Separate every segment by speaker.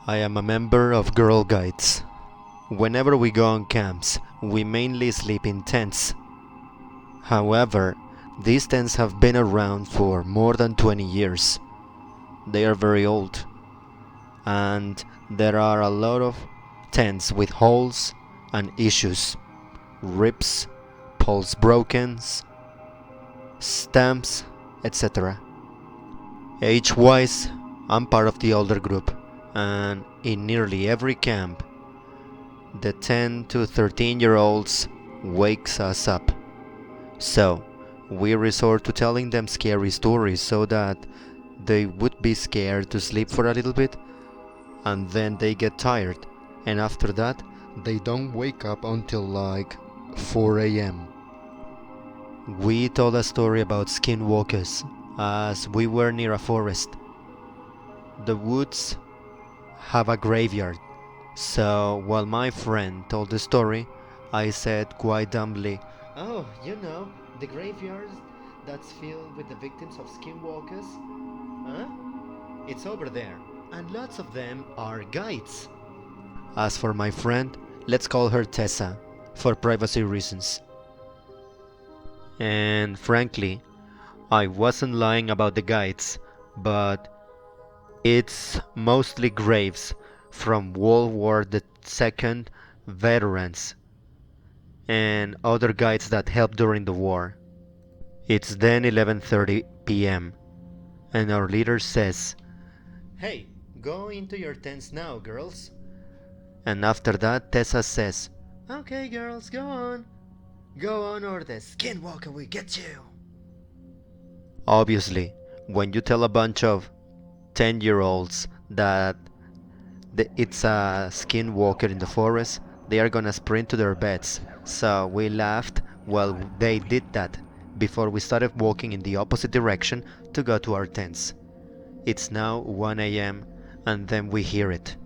Speaker 1: I am a member of Girl Guides. Whenever we go on camps, we mainly sleep in tents. However, these tents have been around for more than 20 years. They are very old, and there are a lot of tents with holes and issues, rips, poles broken, stamps, etc. Age-wise, I'm part of the older group, and in nearly every camp, the 10 to 13-year-olds wakes us up. So, we resort to telling them scary stories so that they would be scared to sleep for a little bit, and then they get tired, and after that, they don't wake up until like 4 a.m. We told a story about skinwalkers as we were near a forest. The woods have a graveyard, so while my friend told the story, I said quite dumbly, "Oh, you know, the graveyard that's filled with the victims of skinwalkers? Huh? It's over there, and lots of them are guides." As for my friend, let's call her Tessa, for privacy reasons. And frankly, I wasn't lying about the guides, but it's mostly graves from World War II veterans and other guides that helped during the war. It's then 11:30 p.m. and our leader says, "Hey, go into your tents now, girls." And after that, Tessa says, "Okay, girls, go on. Go on or the skinwalker will get you." Obviously, when you tell a bunch of 10-year-olds that it's a skinwalker in the forest, they are gonna sprint to their beds. So we laughed while they did that before we started walking in the opposite direction to go to our tents. It's now 1 a.m. and then we hear it.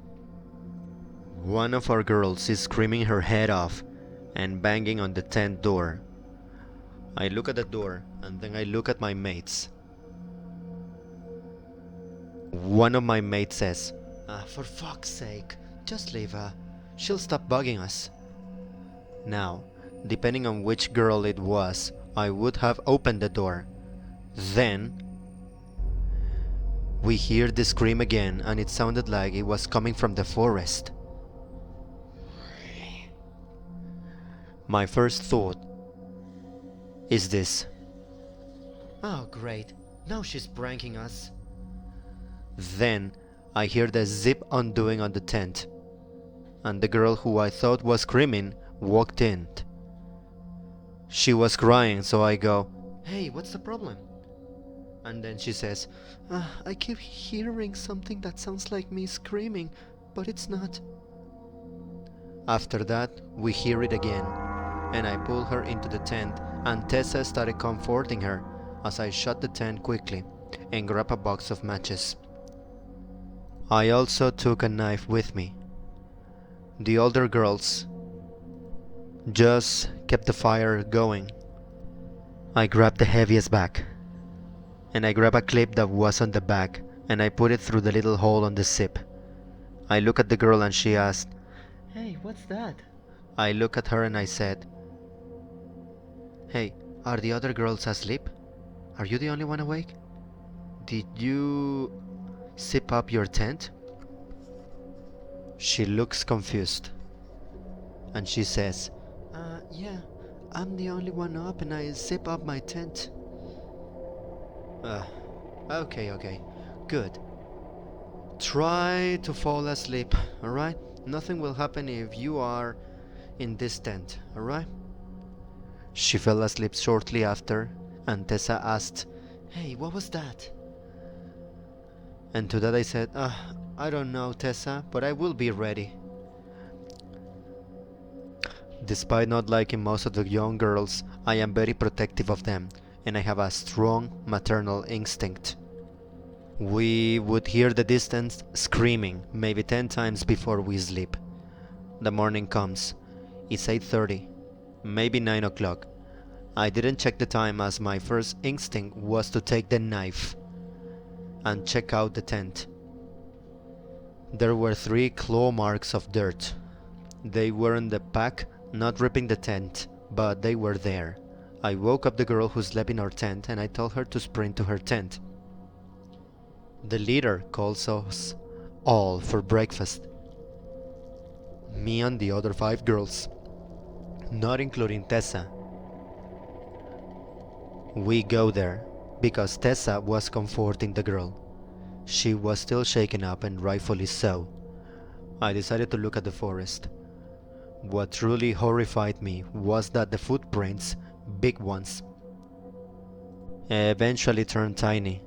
Speaker 1: One of our girls is screaming her head off and banging on the tent door. I look at the door and then I look at my mates. One of my mates says, "For fuck's sake, just leave her. She'll stop bugging us." Now, depending on which girl it was, I would have opened the door. Then, we hear the scream again and it sounded like it was coming from the forest. My first thought is this: "Oh great, now she's pranking us." Then I hear the zip undoing on the tent, and the girl who I thought was screaming walked in. She was crying, so I go, "Hey, what's the problem?" And then she says, "I keep hearing something that sounds like me screaming, but it's not." After that, we hear it again, and I pull her into the tent, and Tessa started comforting her as I shut the tent quickly and grab a box of matches. I also took a knife with me. The older girls just kept the fire going. I grabbed the heaviest bag, and I grabbed a clip that was on the back, and I put it through the little hole on the zip. I look at the girl and she asked, "Hey, what's that?" I look at her and I said, "Hey, are the other girls asleep? Are you the only one awake? Did you zip up your tent?" She looks confused, and she says, "Yeah, I'm the only one up and I zip up my tent." Uh, okay, good. Try to fall asleep, alright? Nothing will happen if you are in this tent, alright?" She fell asleep shortly after, and Tessa asked, "Hey, what was that?" And to that I said, "I don't know, Tessa, but I will be ready." Despite not liking most of the young girls, I am very protective of them, and I have a strong maternal instinct. We would hear the distant screaming maybe 10 times before we sleep. The morning comes. It's 8:30, maybe 9 o'clock. I didn't check the time as my first instinct was to take the knife and check out the tent. There were 3 claw marks of dirt. They were in the pack, not ripping the tent, but they were there. I woke up the girl who slept in our tent and I told her to sprint to her tent. The leader calls us all for breakfast. Me and the other 5 girls, not including Tessa. We go there because Tessa was comforting the girl. She was still shaken up, and rightfully so. I decided to look at the forest. What truly horrified me was that the footprints, big ones, eventually turned tiny.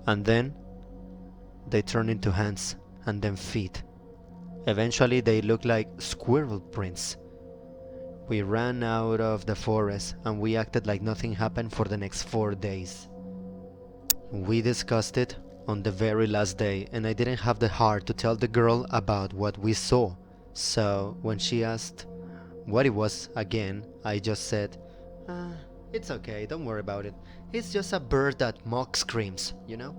Speaker 1: And then they turned into hands, and then feet. Eventually they looked like squirrel prints. We ran out of the forest and we acted like nothing happened for the next 4 days. We discussed it on the very last day, and I didn't have the heart to tell the girl about what we saw. So when she asked what it was again, I just said, it's okay, don't worry about it. It's just a bird that mock screams, you know?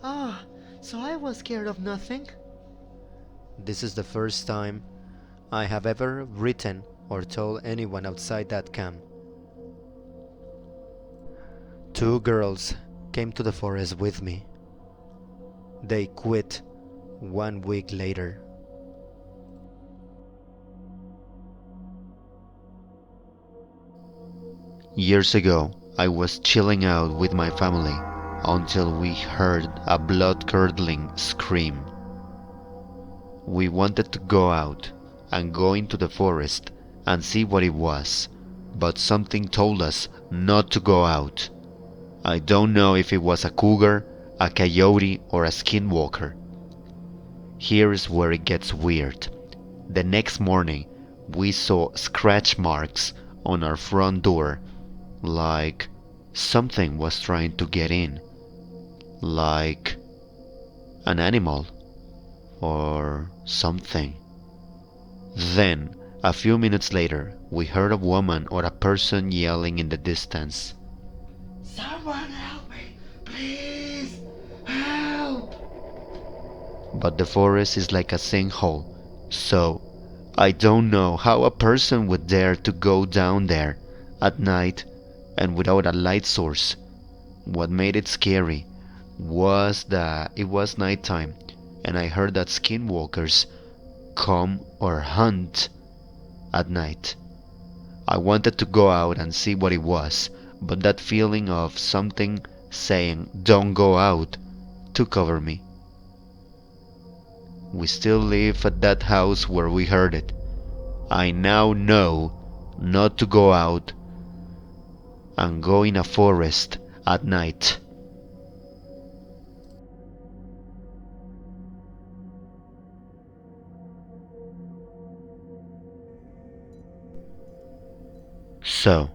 Speaker 1: Ah, so I was scared of nothing? This is the first time I have ever written or told anyone outside that camp. 2 girls came to the forest with me. They quit 1 week later. Years ago, I was chilling out with my family until we heard a blood-curdling scream. We wanted to go out and go into the forest and see what it was, but something told us not to go out. I don't know if it was a cougar, a coyote, or a skinwalker. Here's where it gets weird. The next morning, we saw scratch marks on our front door, like something was trying to get in, like an animal or something. Then, a few minutes later, we heard a woman or a person yelling in the distance. Someone help me, please, help! But the forest is like a sinkhole, so I don't know how a person would dare to go down there at night and without a light source. What made it scary was that it was nighttime, and I heard that skinwalkers come or hunt at night. I wanted to go out and see what it was, but that feeling of something saying don't go out took over me. We still live at that house where we heard it. I now know not to go out and go in a forest at night. So,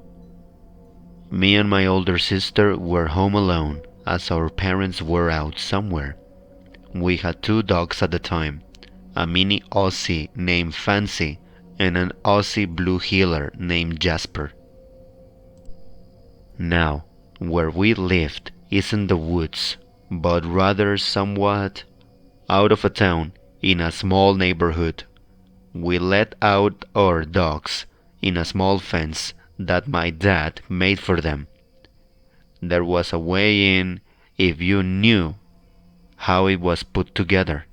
Speaker 1: me and my older sister were home alone as our parents were out somewhere. We had 2 dogs at the time, a mini Aussie named Fancy and an Aussie blue heeler named Jasper. Now, where we lived isn't the woods, but rather somewhat out of a town in a small neighborhood. We let out our dogs in a small fence that my dad made for them. There was a way in if you knew how it was put together.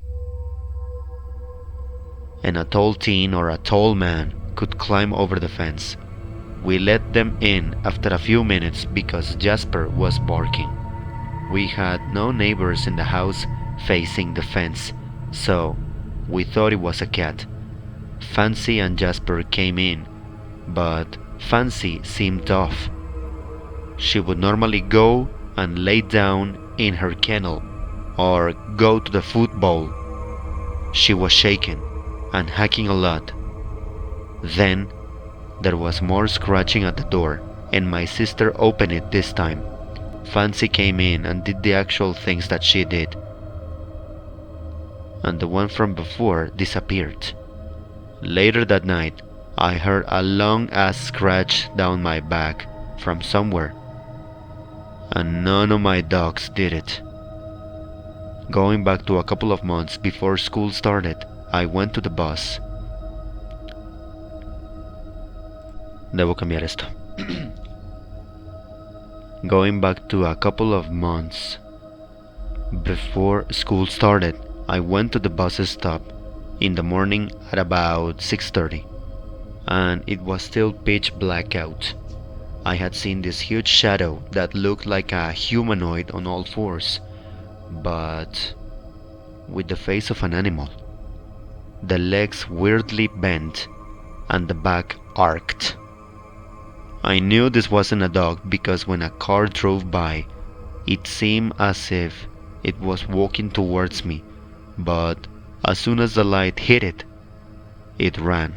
Speaker 1: And a tall teen or a tall man could climb over the fence. We let them in after a few minutes because Jasper was barking. We had no neighbors in the house facing the fence, so we thought it was a cat. Fancy and Jasper came in, but Fancy seemed off. She would normally go and lay down in her kennel or go to the food bowl. She was shaking and hacking a lot. Then there was more scratching at the door, and my sister opened it this time. Fancy came in and did the actual things that she did, and the one from before disappeared. Later that night, I heard a long-ass scratch down my back from somewhere, and none of my dogs did it. Going back to a couple of months before school started, I went to the bus. Debo cambiar esto. Going back to a couple of months before school started, I went to the bus stop in the morning at about 6:30, and it was still pitch black out. I had seen this huge shadow that looked like a humanoid on all fours, but with the face of an animal. The legs weirdly bent and the back arched. I knew this wasn't a dog because when a car drove by, it seemed as if it was walking towards me, but as soon as the light hit it, it ran.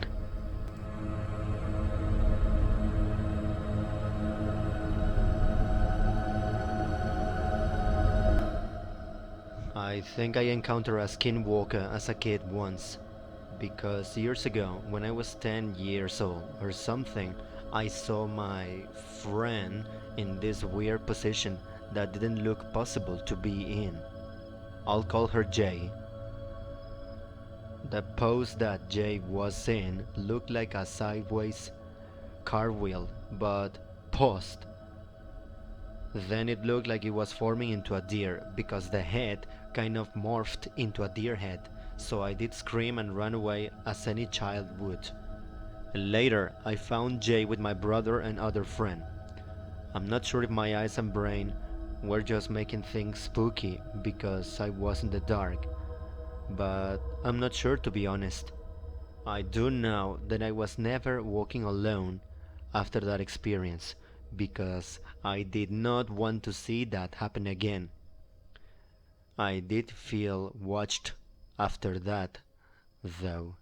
Speaker 1: I think I encountered a skinwalker as a kid once, because years ago, when I was 10 years old or something, I saw my friend in this weird position that didn't look possible to be in. I'll call her Jay. The pose that Jay was in looked like a sideways cartwheel, but paused. Then it looked like it was forming into a deer because the head kind of morphed into a deer head, so I did scream and run away as any child would. Later, I found Jay with my brother and other friend. I'm not sure if my eyes and brain were just making things spooky because I was in the dark, but I'm not sure, to be honest. I do know that I was never walking alone after that experience because I did not want to see that happen again. I did feel watched after that, though.